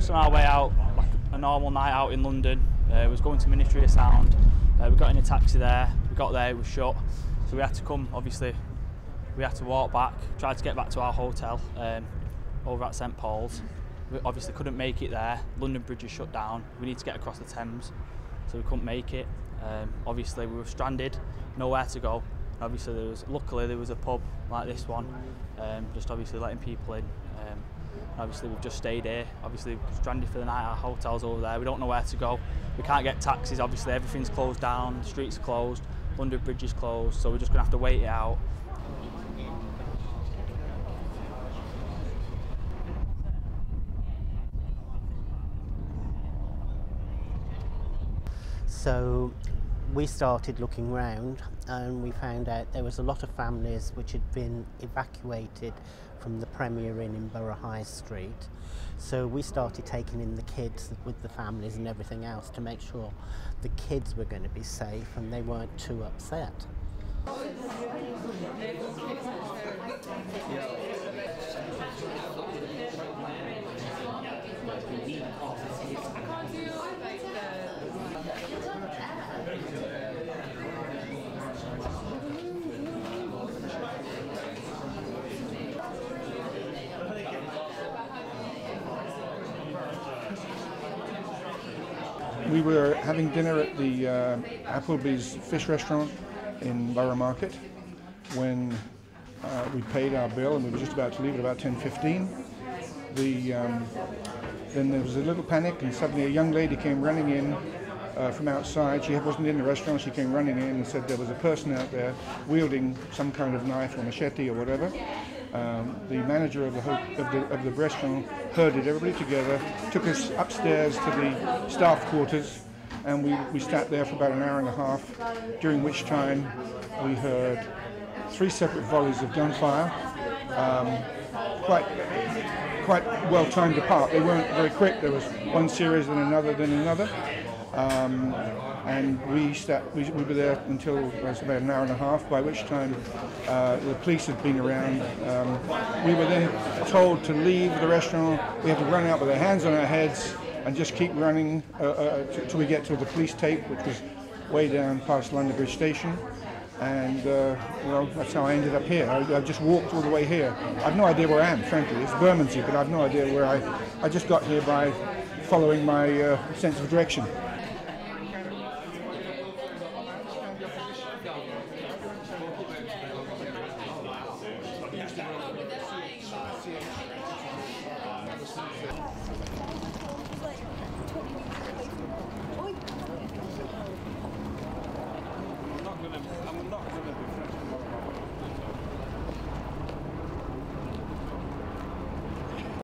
just on our way out, like a normal night out in London. We was going to Ministry of Sound. We got in a taxi there. We got there, it was shut. So we had to come, obviously, we had to walk back, tried to get back to our hotel over at St Paul's. We obviously couldn't make it there. London Bridge is shut down. We need to get across the Thames, so we couldn't make it. Obviously we were stranded, nowhere to go. And obviously luckily there was a pub like this one, just obviously letting people in. Obviously we've just stayed here, obviously stranded for the night, our hotel's over there, we don't know where to go. We can't get taxis, obviously everything's closed down, the streets are closed, London Bridge is closed, so we're just going to have to wait it out. So we started looking round and we found out there was a lot of families which had been evacuated from the Premier Inn in Borough High Street. So we started taking in the kids with the families and everything else to make sure the kids were going to be safe and they weren't too upset. We were having dinner at the Applebee's fish restaurant in Borough Market when we paid our bill, and we were just about to leave at about 10:15. Then there was a little panic, and suddenly a young lady came running in from outside. She wasn't in the restaurant, she came running in and said there was a person out there wielding some kind of knife or machete or whatever. The manager of the restaurant herded everybody together, took us upstairs to the staff quarters, and we sat there for about an hour and a half, during which time we heard 3 separate volleys of gunfire, quite well timed apart. They weren't very quick. There was one series, then another, then another. And we were there until it was about an hour and a half, by which time the police had been around. We were then told to leave the restaurant. We had to run out with our hands on our heads and just keep running till we get to the police tape, which was way down past London Bridge Station. And well, that's how I ended up here. I just walked all the way here. I've no idea where I am, frankly. It's Bermondsey, but I've no idea where I just got here by following my sense of direction.